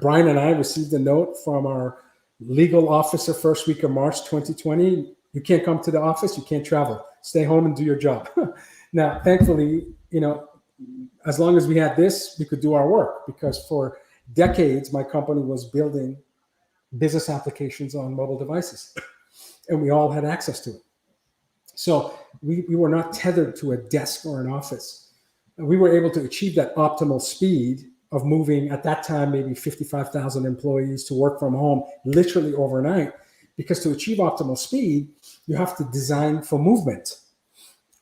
E: Brian and I received a note from our legal officer first week of March 2020. You can't come to the office. You can't travel. Stay home and do your job. Now, thankfully, as long as we had this, we could do our work, because for decades, my company was building business applications on mobile devices, and we all had access to it. So we were not tethered to a desk or an office. We were able to achieve that optimal speed of moving, at that time, maybe 55,000 employees to work from home literally overnight, because to achieve optimal speed, you have to design for movement.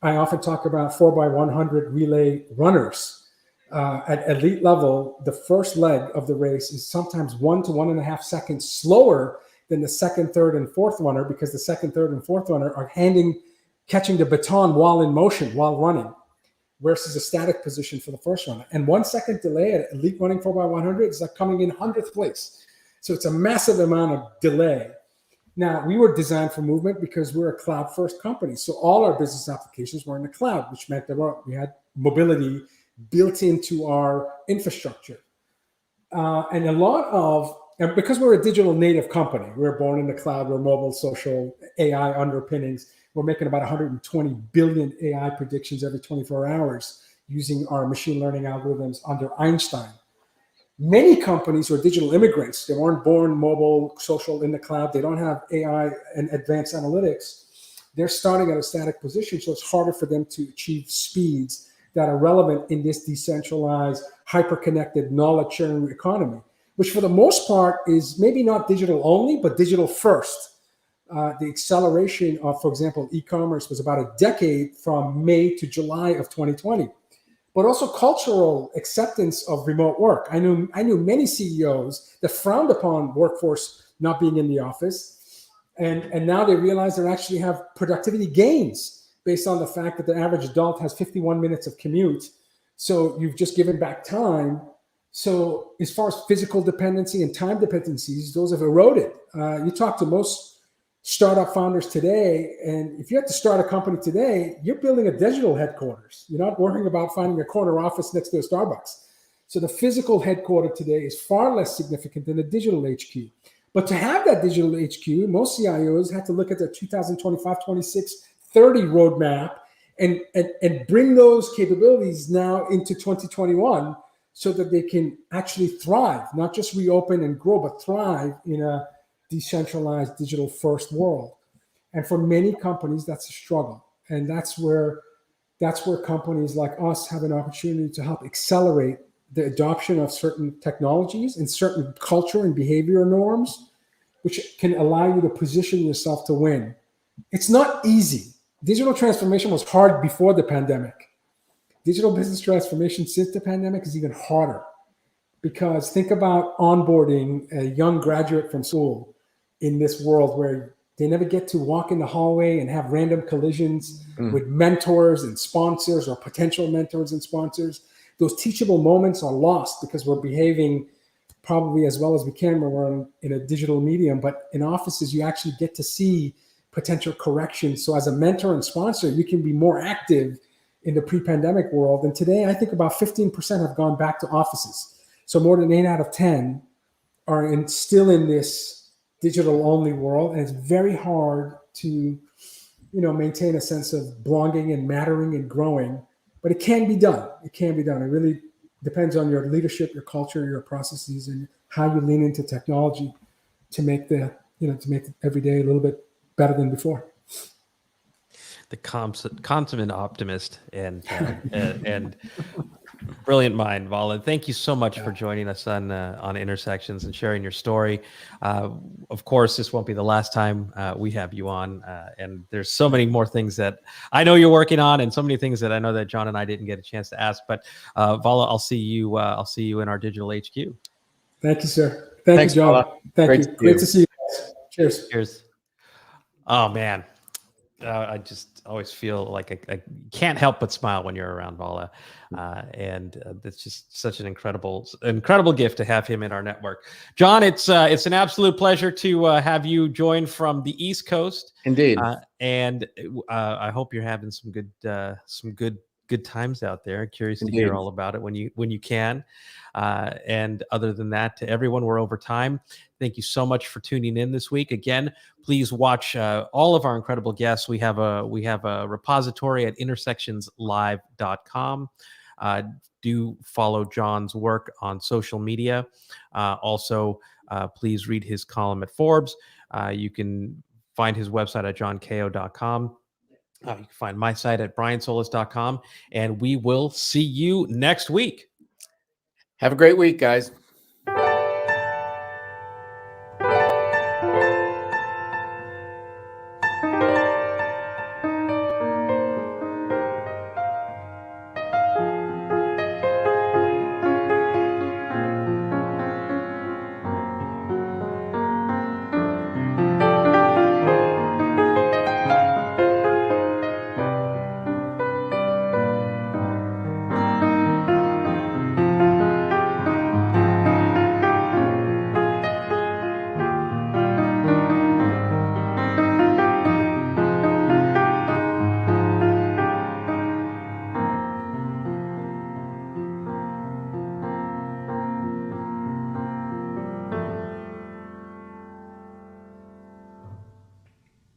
E: I often talk about 4x100 relay runners. At elite level, the first leg of the race is sometimes 1 to 1.5 seconds slower than the second, third, and fourth runner, because the second, third, and fourth runner are catching the baton while in motion, while running, versus a static position for the first runner. And 1 second delay at elite running 4x100 is like coming in 100th place. So it's a massive amount of delay. Now, we were designed for movement because we're a cloud-first company. So all our business applications were in the cloud, which meant that we had mobility built into our infrastructure. And because we're a digital native company, we're born in the cloud, we're mobile, social, AI underpinnings. We're making about 120 billion AI predictions every 24 hours using our machine learning algorithms under Einstein. Many companies are digital immigrants. They weren't born mobile, social, in the cloud. They don't have AI and advanced analytics. They're starting at a static position, so it's harder for them to achieve speeds that are relevant in this decentralized, hyper-connected, knowledge-sharing economy, which for the most part is maybe not digital only, but digital first. The acceleration of, for example, e-commerce was about a decade from May to July of 2020. But also cultural acceptance of remote work. I knew many CEOs that frowned upon workforce not being in the office, and now they realize they actually have productivity gains based on the fact that the average adult has 51 minutes of commute. So you've just given back time. So as far as physical dependency and time dependencies, those have eroded. You talk to most startup founders today, and if you have to start a company today, you're building a digital headquarters. You're not worrying about finding a corner office next to a Starbucks. So the physical headquarter today is far less significant than the digital HQ. But to have that digital HQ, most CIOs had to look at their 2025, 26, 30 roadmap and bring those capabilities now into 2021 so that they can actually thrive, not just reopen and grow, but thrive in a decentralized digital first world. And for many companies, that's a struggle. And that's where companies like us have an opportunity to help accelerate the adoption of certain technologies and certain culture and behavior norms, which can allow you to position yourself to win. It's not easy. Digital transformation was hard before the pandemic. Digital business transformation since the pandemic is even harder, because think about onboarding a young graduate from school in this world where they never get to walk in the hallway and have random collisions with mentors and sponsors or potential mentors and sponsors. Those teachable moments are lost because we're behaving probably as well as we can when we're in a digital medium. But in offices, you actually get to see potential corrections. So as a mentor and sponsor, you can be more active in the pre-pandemic world. And today, I think about 15% have gone back to offices. So more than 8 out of 10 are still in this digital only world, and it's very hard to maintain a sense of belonging and mattering and growing, but it can be done. It really depends on your leadership, your culture, your processes, and how you lean into technology to make every day a little bit better than before.
A: The consummate optimist and brilliant mind, Vala. Thank you so much for joining us on Intersections and sharing your story. Of course, this won't be the last time we have you on, and there's so many more things that I know you're working on, and so many things that I know that John and I didn't get a chance to ask. But Vala, I'll see you in our digital HQ.
E: Thank you, sir. Thanks, you, John.
D: Vala.
E: Thank you. Great to see you guys. Cheers.
A: Cheers. Oh man. I just always feel like I can't help but smile when you're around Vala, and it's just such an incredible gift to have him in our network. John, it's an absolute pleasure to have you join from the East Coast.
D: Indeed,
A: and I hope you're having some good good times out there. Curious to
D: Indeed.
A: hear all about it when you can. And other than that, to everyone, we're over time. Thank you so much for tuning in this week. Again, please watch all of our incredible guests. We have a repository at intersectionslive.com. Do follow John's work on social media. Also, please read his column at Forbes. You can find his website at johnkeo.com. You can find my site at briansolis.com. And we will see you next week.
D: Have a great week, guys.